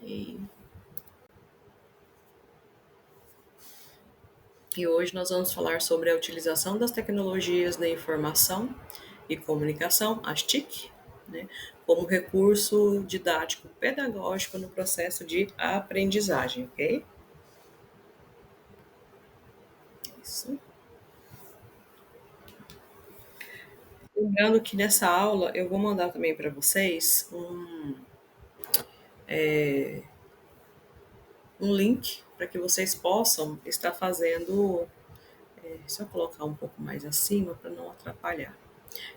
Ok. E hoje nós vamos falar sobre a utilização das tecnologias da informação e comunicação, as TIC, né, como recurso didático pedagógico no processo de aprendizagem, ok? Isso. Lembrando que nessa aula eu vou mandar também para vocês um link para que vocês possam estar fazendo. Deixa eu colocar um pouco mais acima para não atrapalhar.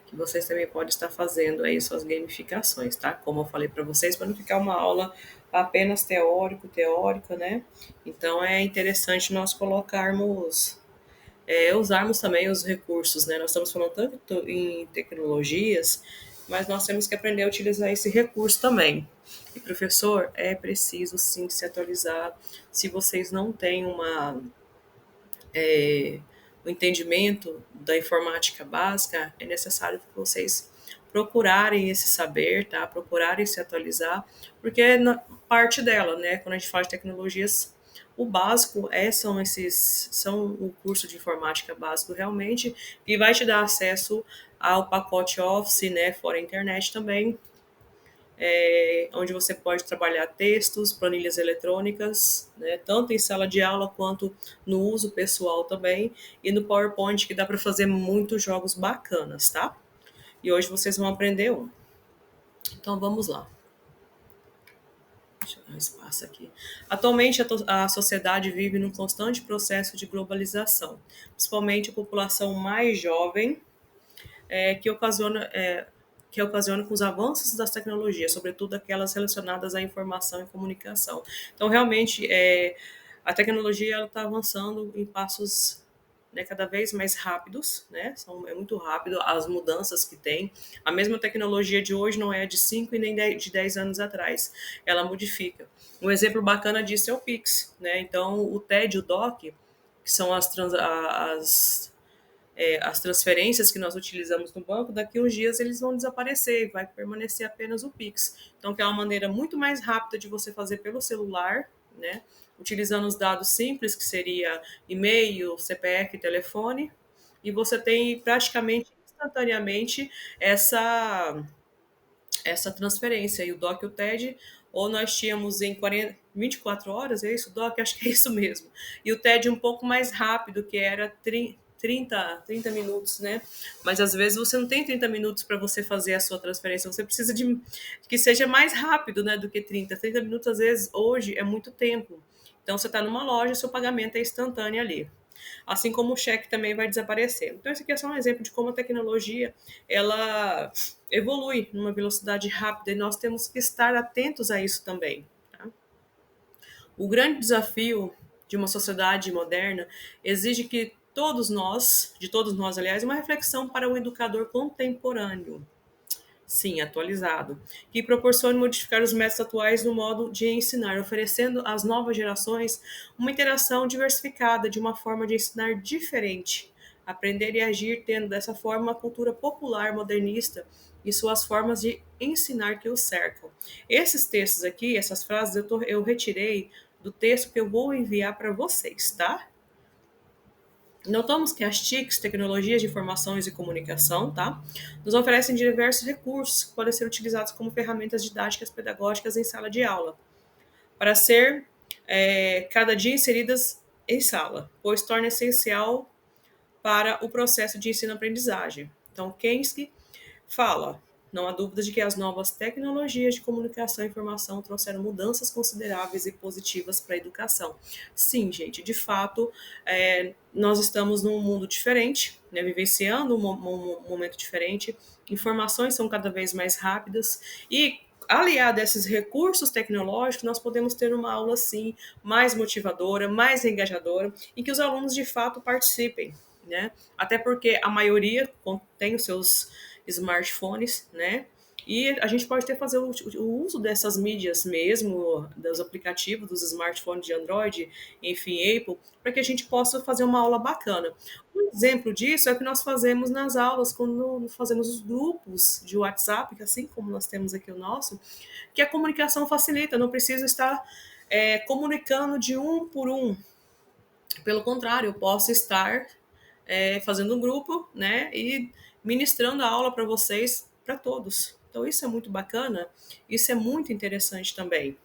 Que vocês também podem estar fazendo aí suas gamificações, tá? Como eu falei para vocês, para não ficar uma aula apenas teórica, né? Então é interessante nós colocarmos, usarmos também os recursos, né? Nós estamos falando tanto em tecnologias, mas nós temos que aprender a utilizar esse recurso também. E professor, é preciso sim se atualizar. Se vocês não têm o entendimento da informática básica, é necessário que vocês procurarem esse saber, tá? Procurarem se atualizar, porque é parte dela, né? Quando a gente fala de tecnologias, o básico são o curso de informática básico realmente, e vai te dar acesso ao pacote Office, né? Fora a internet também, onde você pode trabalhar textos, planilhas eletrônicas, né, tanto em sala de aula quanto no uso pessoal também, e no PowerPoint que dá para fazer muitos jogos bacanas, tá? E hoje vocês vão aprender um. Então vamos lá. Deixa eu dar um espaço aqui. Atualmente a sociedade vive num constante processo de globalização, principalmente a população mais jovem, é, que ocasiona é, que ocasiona com os avanços das tecnologias, sobretudo aquelas relacionadas à informação e comunicação. Então, realmente, a tecnologia está avançando em passos, né, cada vez mais rápidos, né? É muito rápido as mudanças que tem. A mesma tecnologia de hoje não é de 5 e nem de 10 anos atrás. Ela modifica. Um exemplo bacana disso é o Pix, né? Então, o TED e o DOC, que são as transferências que nós utilizamos no banco, daqui uns dias eles vão desaparecer, vai permanecer apenas o Pix. Então, que é uma maneira muito mais rápida de você fazer pelo celular, né? Utilizando os dados simples, que seria e-mail, CPF, telefone, e você tem praticamente instantaneamente essa transferência. E o DOC e o TED, ou nós tínhamos em 24 horas, é isso, DOC? Acho que é isso mesmo. E o TED um pouco mais rápido, que era 30 minutos, né? Mas às vezes você não tem 30 minutos para você fazer a sua transferência, você precisa de que seja mais rápido, né, do que 30. 30 minutos, às vezes, hoje é muito tempo. Então você está numa loja, seu pagamento é instantâneo ali. Assim como o cheque também vai desaparecer. Então, esse aqui é só um exemplo de como a tecnologia ela evolui numa velocidade rápida e nós temos que estar atentos a isso também. Tá? O grande desafio de uma sociedade moderna exige que de todos nós, aliás, uma reflexão para o educador contemporâneo. Sim, atualizado, que proporcione modificar os métodos atuais no modo de ensinar, oferecendo às novas gerações uma interação diversificada de uma forma de ensinar diferente, aprender e agir tendo dessa forma uma cultura popular modernista e suas formas de ensinar que o cercam. Esses textos aqui, essas frases, eu retirei do texto que eu vou enviar para vocês, tá? Notamos que as TICs, tecnologias de informações e comunicação, tá, nos oferecem diversos recursos que podem ser utilizados como ferramentas didáticas pedagógicas em sala de aula, para ser cada dia inseridas em sala, pois torna essencial para o processo de ensino-aprendizagem. Então, Kensky fala: não há dúvida de que as novas tecnologias de comunicação e informação trouxeram mudanças consideráveis e positivas para a educação. Sim, gente, de fato, nós estamos num mundo diferente, né, vivenciando um momento diferente, informações são cada vez mais rápidas e aliado a esses recursos tecnológicos, nós podemos ter uma aula, sim, mais motivadora, mais engajadora, em que os alunos, de fato, participem, né? Até porque a maioria tem os seus smartphones, né? E a gente pode até fazer o uso dessas mídias mesmo, dos aplicativos, dos smartphones de Android, enfim, Apple, para que a gente possa fazer uma aula bacana. Um exemplo disso é o que nós fazemos nas aulas, quando fazemos os grupos de WhatsApp, que assim como nós temos aqui o nosso, que a comunicação facilita, não precisa estar comunicando de um por um. Pelo contrário, eu posso estar fazendo um grupo, né, e ministrando a aula para vocês, para todos. Então, isso é muito bacana, isso é muito interessante também.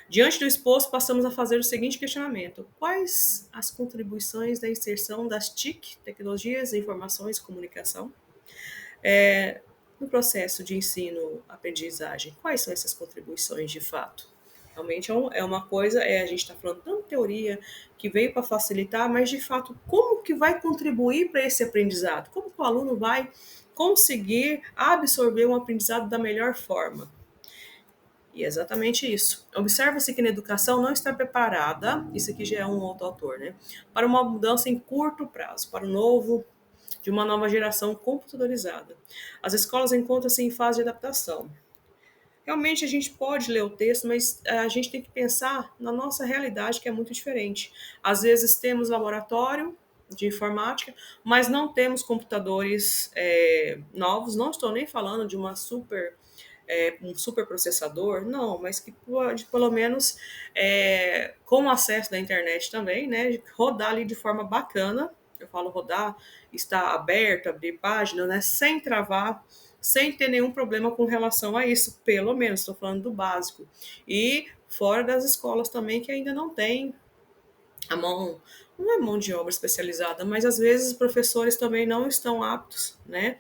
Diante do exposto, passamos a fazer o seguinte questionamento: quais as contribuições da inserção das TIC, Tecnologias, Informações e Comunicação, no processo de ensino-aprendizagem? Quais são essas contribuições de fato? Realmente é uma coisa, a gente está falando tanto teoria que veio para facilitar, mas de fato, como que vai contribuir para esse aprendizado? Como que o aluno vai conseguir absorver um aprendizado da melhor forma? E é exatamente isso. Observa-se que na educação não está preparada, isso aqui já é um outro autor, né? Para uma mudança em curto prazo, para o novo, de uma nova geração computadorizada. As escolas encontram-se em fase de adaptação. Realmente a gente pode ler o texto, mas a gente tem que pensar na nossa realidade, que é muito diferente. Às vezes temos laboratório de informática, mas não temos computadores novos. Não estou nem falando de um super processador, não, mas que pode, pelo menos, com acesso da internet também, né, rodar ali de forma bacana. Eu falo rodar, está aberto, abrir página, né, sem travar, sem ter nenhum problema com relação a isso, pelo menos, estou falando do básico. E fora das escolas também, que ainda não tem a mão, não é mão de obra especializada, mas às vezes os professores também não estão aptos, né?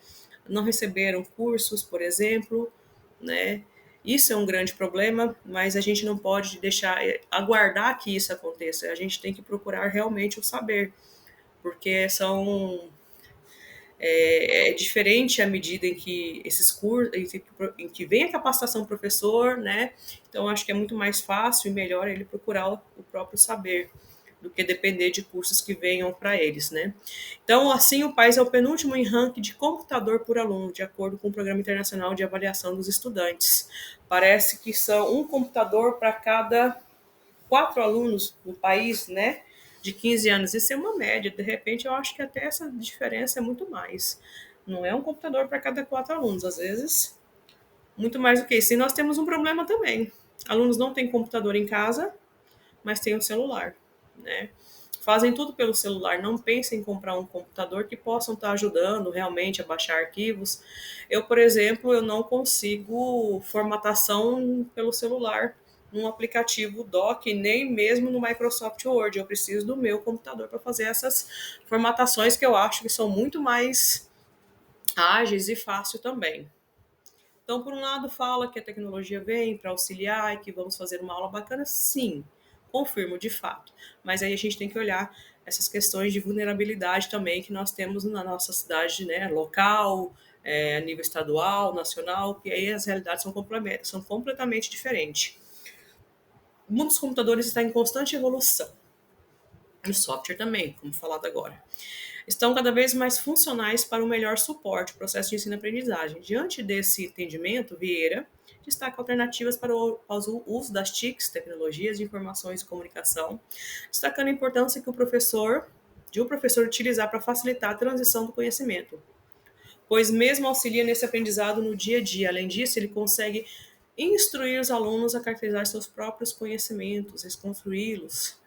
Não receberam cursos, por exemplo, né? Isso é um grande problema, mas a gente não pode deixar aguardar que isso aconteça. A gente tem que procurar realmente o saber, porque é diferente à medida em que esses cursos, em que vem a capacitação do professor, né? Então acho que é muito mais fácil e melhor ele procurar o próprio saber do que depender de cursos que venham para eles, né? Então, assim, o país é o penúltimo em ranking de computador por aluno, de acordo com o Programa Internacional de Avaliação dos Estudantes. Parece que são um computador para cada 4 alunos no país, né? De 15 anos. Isso é uma média. De repente, eu acho que até essa diferença é muito mais. Não é um computador para cada 4 alunos. Às vezes, muito mais do que isso. E nós temos um problema também. Alunos não têm computador em casa, mas têm o celular, né? Fazem tudo pelo celular, não pensem em comprar um computador que possam estar ajudando realmente a baixar arquivos. Eu, por exemplo, eu não consigo formatação pelo celular num aplicativo Doc, nem mesmo no Microsoft Word. Eu preciso do meu computador para fazer essas formatações que eu acho que são muito mais ágeis e fácil também. Então, por um lado, fala que a tecnologia vem para auxiliar e que vamos fazer uma aula bacana, sim, confirmo de fato. Mas aí a gente tem que olhar essas questões de vulnerabilidade também que nós temos na nossa cidade, né, local, a nível estadual, nacional, que aí as realidades são completamente diferentes. O mundo dos computadores está em constante evolução. E o software também, como falado agora, estão cada vez mais funcionais para um melhor suporte ao processo de ensino-aprendizagem. Diante desse entendimento, Vieira destaca alternativas para o uso das TICs, tecnologias de informações e comunicação, destacando a importância que o professor utilizar para facilitar a transição do conhecimento, pois mesmo auxilia nesse aprendizado no dia a dia. Além disso, ele consegue instruir os alunos a caracterizar seus próprios conhecimentos,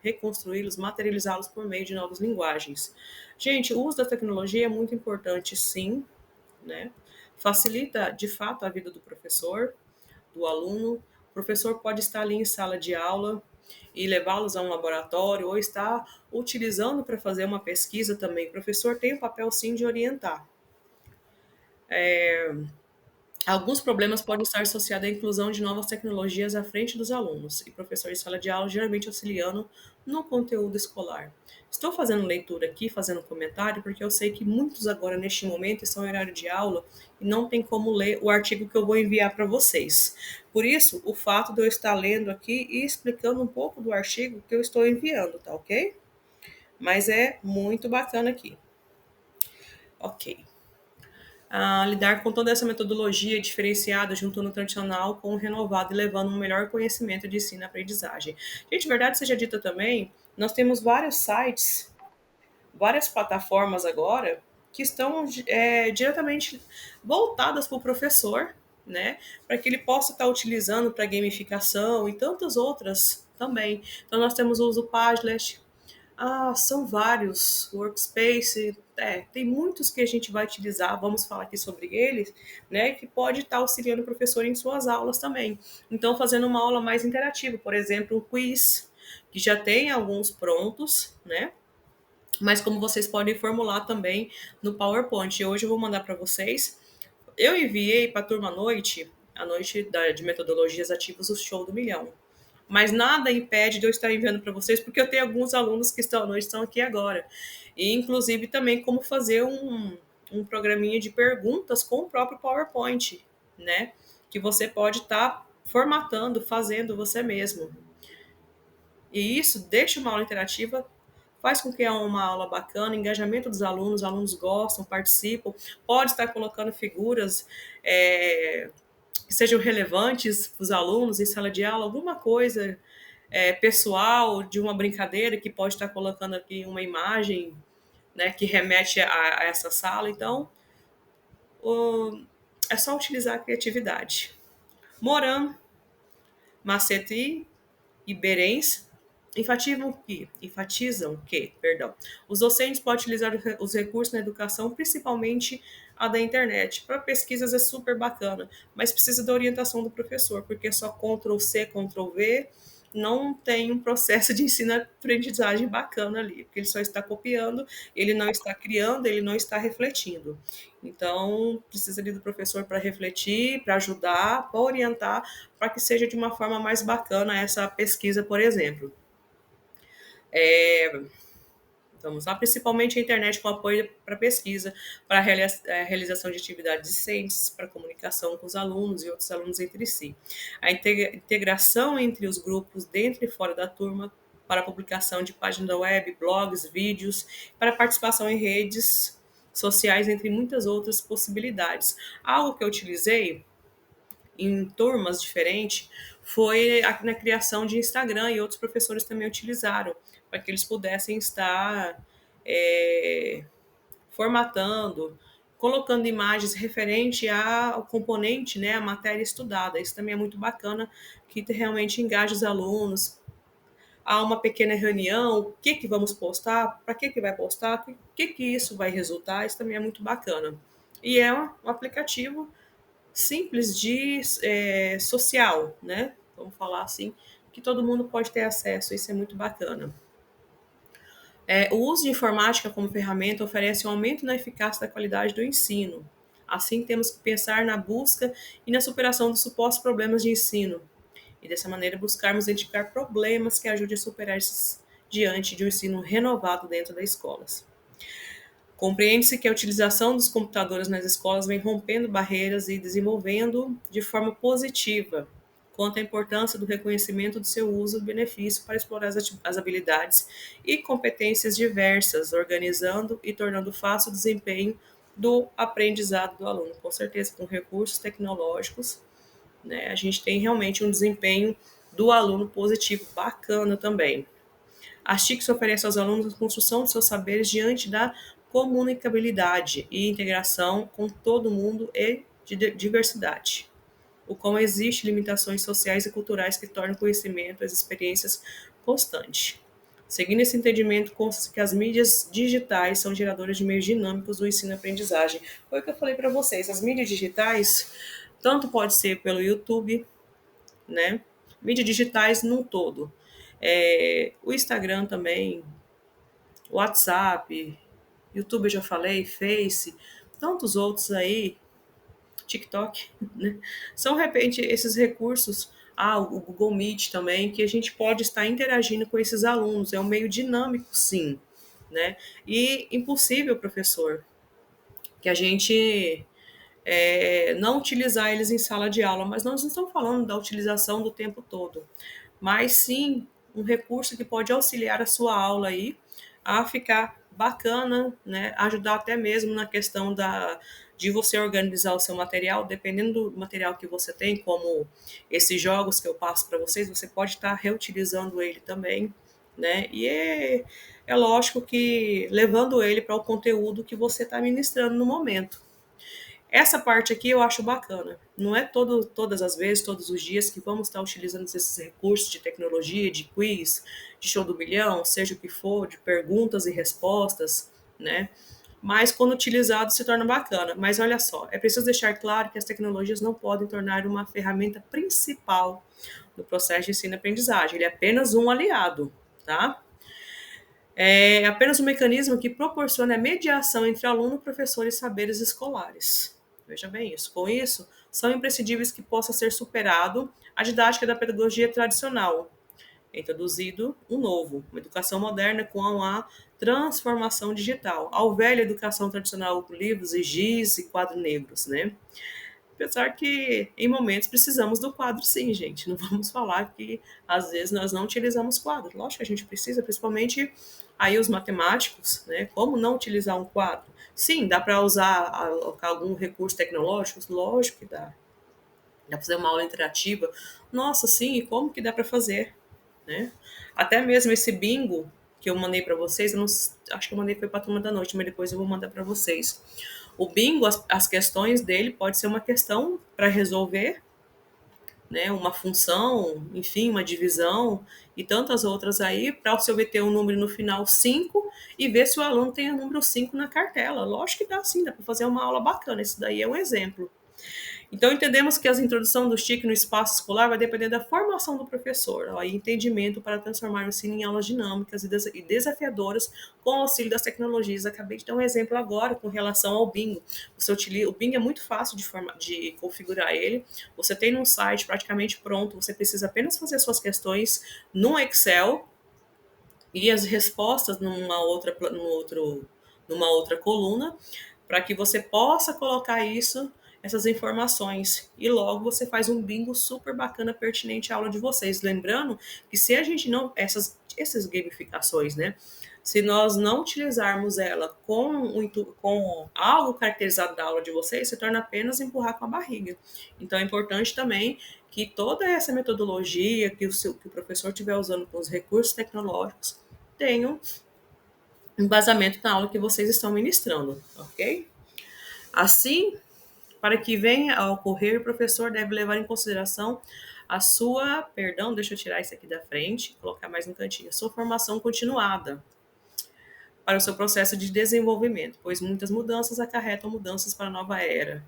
reconstruí-los, materializá-los por meio de novas linguagens. Gente, o uso da tecnologia é muito importante, sim, né? Facilita, de fato, a vida do professor, do aluno. O professor pode estar ali em sala de aula e levá-los a um laboratório ou estar utilizando para fazer uma pesquisa também. O professor tem o papel, sim, de orientar. Alguns problemas podem estar associados à inclusão de novas tecnologias à frente dos alunos e professores de sala de aula, geralmente auxiliando no conteúdo escolar. Estou fazendo leitura aqui, fazendo comentário, porque eu sei que muitos agora, neste momento, estão em horário de aula e não tem como ler o artigo que eu vou enviar para vocês. Por isso, o fato de eu estar lendo aqui e explicando um pouco do artigo que eu estou enviando, tá ok? Mas é muito bacana aqui. Ok. a lidar com toda essa metodologia diferenciada, juntando o tradicional com o renovado e levando um melhor conhecimento de ensino e aprendizagem. Gente, verdade seja dita também, nós temos vários sites, várias plataformas agora que estão diretamente voltadas para o professor, né, para que ele possa estar utilizando para gamificação e tantas outras também. Então nós temos o uso Padlet, são vários workspace, tem muitos que a gente vai utilizar, vamos falar aqui sobre eles, né, que pode estar auxiliando o professor em suas aulas também. Então, fazendo uma aula mais interativa, por exemplo, um quiz, que já tem alguns prontos, né, mas como vocês podem formular também no PowerPoint. Hoje eu vou mandar para vocês. Eu enviei para a turma à noite, de metodologias ativas, o show do milhão. Mas nada impede de eu estar enviando para vocês, porque eu tenho alguns alunos que estão à noite, estão aqui agora. E, inclusive, também como fazer um programinha de perguntas com o próprio PowerPoint, né? Que você pode estar formatando, fazendo você mesmo. E isso deixa uma aula interativa, faz com que é uma aula bacana, engajamento dos alunos, os alunos gostam, participam, pode estar colocando figuras que sejam relevantes para os alunos em sala de aula, alguma coisa pessoal, de uma brincadeira que pode estar colocando aqui uma imagem, né, que remete a essa sala. Então, é só utilizar a criatividade. Moran, Macetti e Berens enfatizam que os docentes podem utilizar os recursos na educação, principalmente a da internet. Para pesquisas é super bacana, mas precisa da orientação do professor, porque só Ctrl+C, Ctrl+V não tem um processo de ensino-aprendizagem bacana ali, porque ele só está copiando, ele não está criando, ele não está refletindo. Então, precisa ali do professor para refletir, para ajudar, para orientar, para que seja de uma forma mais bacana essa pesquisa, por exemplo. Vamos lá, principalmente a internet com apoio para pesquisa, para a realização de atividades discentes, para comunicação com os alunos e outros alunos entre si. A integração entre os grupos dentro e fora da turma, para a publicação de páginas da web, blogs, vídeos, para participação em redes sociais, entre muitas outras possibilidades. Algo que eu utilizei em turmas diferentes foi na criação de Instagram, e outros professores também utilizaram, para que eles pudessem estar formatando, colocando imagens referente ao componente, né, a matéria estudada. Isso também é muito bacana, que realmente engaja os alunos. Há uma pequena reunião, o que vamos postar, para que vai postar, o que isso vai resultar, isso também é muito bacana. E é um aplicativo simples de social, né? Vamos falar assim, que todo mundo pode ter acesso, isso é muito bacana. O uso de informática como ferramenta oferece um aumento na eficácia da qualidade do ensino. Assim, temos que pensar na busca e na superação dos supostos problemas de ensino. E dessa maneira buscarmos identificar problemas que ajudem a superar esses diante de um ensino renovado dentro das escolas. Compreende-se que a utilização dos computadores nas escolas vem rompendo barreiras e desenvolvendo de forma positiva quanto à importância do reconhecimento do seu uso e benefício para explorar as habilidades e competências diversas, organizando e tornando fácil o desempenho do aprendizado do aluno. Com certeza, com recursos tecnológicos, né, a gente tem realmente um desempenho do aluno positivo, bacana também. As TICs oferecem aos alunos a construção de seus saberes diante da comunicabilidade e integração com todo mundo e de diversidade. O qual existe limitações sociais e culturais que tornam o conhecimento e as experiências constante. Seguindo esse entendimento, consta que as mídias digitais são geradoras de meios dinâmicos do ensino e aprendizagem. Foi o que eu falei para vocês, as mídias digitais, tanto pode ser pelo YouTube, né? Mídias digitais no todo. O Instagram também, WhatsApp, YouTube eu já falei, Face, tantos outros aí, TikTok, né? São, de repente, esses recursos, o Google Meet também, que a gente pode estar interagindo com esses alunos. É um meio dinâmico, sim, né? E impossível, professor, que a gente não utilizar eles em sala de aula, mas nós não estamos falando da utilização do tempo todo, mas sim um recurso que pode auxiliar a sua aula aí a ficar bacana, né? Ajudar até mesmo na questão de você organizar o seu material, dependendo do material que você tem, como esses jogos que eu passo para vocês, você pode estar reutilizando ele também, né? E é lógico que levando ele para o conteúdo que você está ministrando no momento. Essa parte aqui eu acho bacana. Não é todas as vezes, todos os dias que vamos estar utilizando esses recursos de tecnologia, de quiz, de show do milhão, seja o que for, de perguntas e respostas, né? Mas quando utilizado se torna bacana. Mas olha só, é preciso deixar claro que as tecnologias não podem tornar uma ferramenta principal no processo de ensino e aprendizagem. Ele é apenas um aliado, tá? É apenas um mecanismo que proporciona a mediação entre aluno, professor e saberes escolares. Veja bem isso. Com isso, são imprescindíveis que possa ser superado a didática da pedagogia tradicional, introduzido um novo, uma educação moderna com a transformação digital, ao velha educação tradicional com livros e giz e quadros negros, né? Apesar que em momentos precisamos do quadro, sim, gente. Não vamos falar que às vezes nós não utilizamos quadro. Lógico que a gente precisa, principalmente aí os matemáticos, né? Como não utilizar um quadro? Sim, dá para usar algum recurso tecnológico? Lógico que dá. Dá para fazer uma aula interativa? Nossa, sim, e como que dá para fazer? Né? Até mesmo esse bingo que eu mandei para vocês, eu não, acho que eu mandei foi para a turma da noite, mas depois eu vou mandar para vocês. O bingo, as questões dele pode ser uma questão para resolver, né, uma função, enfim, uma divisão e tantas outras aí, para você obter um número no final 5 e ver se o aluno tem o número 5 na cartela. Lógico que dá sim, dá para fazer uma aula bacana. Esse daí é um exemplo. Então, entendemos que a introdução do TIC no espaço escolar vai depender da formação do professor e entendimento para transformar o ensino em aulas dinâmicas e desafiadoras com o auxílio das tecnologias. Acabei de dar um exemplo agora com relação ao bingo. O bingo é muito fácil de configurar ele. Você tem um site praticamente pronto, você precisa apenas fazer suas questões no Excel e as respostas numa outra coluna, para que você possa colocar essas informações. E logo você faz um bingo super bacana, pertinente à aula de vocês. Lembrando que se a gente não. Essas gamificações, né? Se nós não utilizarmos ela com algo caracterizado da aula de vocês, se torna apenas empurrar com a barriga. Então é importante também que toda essa metodologia que o professor estiver usando com os recursos tecnológicos tenham embasamento na aula que vocês estão ministrando, ok? Assim, para que venha a ocorrer, o professor deve levar em consideração deixa eu tirar isso aqui da frente, colocar mais no cantinho, a sua formação continuada para o seu processo de desenvolvimento, pois muitas mudanças acarretam mudanças para a nova era.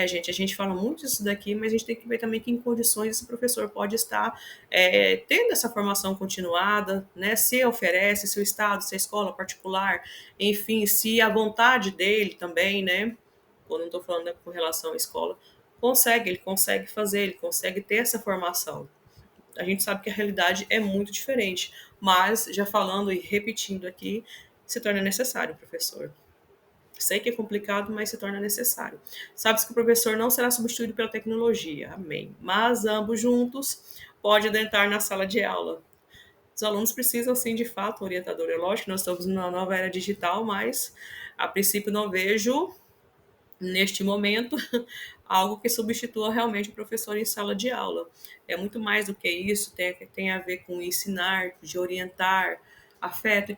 Gente, a gente fala muito disso daqui, mas a gente tem que ver também que em condições esse professor pode estar tendo essa formação continuada, né? Se oferece, se o Estado, se a escola particular, enfim, se a vontade dele também, né? Quando não estou falando com relação à escola, ele consegue fazer, ele consegue ter essa formação. A gente sabe que a realidade é muito diferente, mas já falando e repetindo aqui, se torna necessário, professor. Sei que é complicado, mas se torna necessário. Sabe-se que o professor não será substituído pela tecnologia, amém. Mas ambos juntos podem adentrar na sala de aula. Os alunos precisam, sim, de fato, um orientador. É lógico que nós estamos numa nova era digital, mas a princípio não vejo, neste momento, algo que substitua realmente o professor em sala de aula. É muito mais do que isso, tem a ver com ensinar, de orientar, afeto e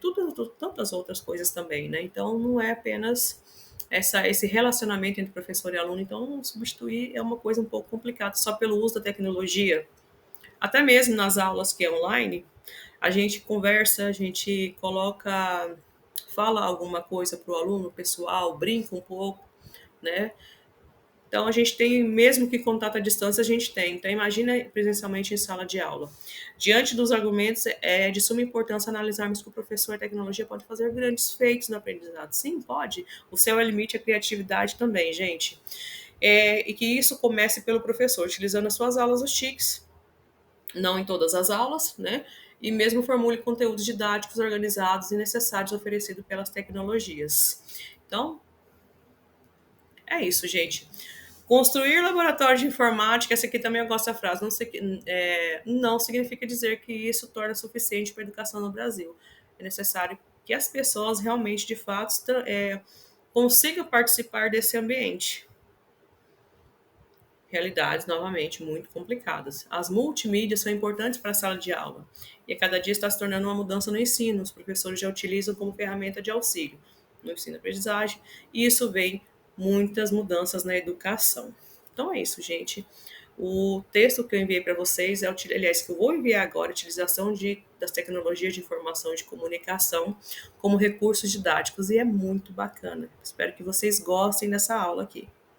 tantas outras coisas também, né? Então, não é apenas esse relacionamento entre professor e aluno. Então, substituir é uma coisa um pouco complicada só pelo uso da tecnologia. Até mesmo nas aulas que é online, a gente conversa, a gente fala alguma coisa para o aluno, pessoal, brinca um pouco, né? Então, a gente tem, mesmo que contato à distância, a gente tem. Então, imagina presencialmente em sala de aula. Diante dos argumentos, é de suma importância analisarmos que o professor e a tecnologia pode fazer grandes feitos no aprendizado. Sim, pode. O céu é limite, a criatividade também, gente. E que isso comece pelo professor, utilizando as suas aulas os TICs, não em todas as aulas, né? E mesmo formule conteúdos didáticos organizados e necessários oferecidos pelas tecnologias. Então, é isso, gente. Construir laboratório de informática, essa aqui também eu gosto da frase, não significa dizer que isso torna suficiente para a educação no Brasil. É necessário que as pessoas realmente, de fato, consigam participar desse ambiente. Realidades, novamente, muito complicadas. As multimídias são importantes para a sala de aula e a cada dia está se tornando uma mudança no ensino. Os professores já utilizam como ferramenta de auxílio no ensino-aprendizagem e isso vem muitas mudanças na educação. Então é isso, gente. O texto que eu enviei para vocês, aliás, que eu vou enviar agora, a utilização das tecnologias de informação e de comunicação como recursos didáticos, e é muito bacana. Espero que vocês gostem dessa aula aqui.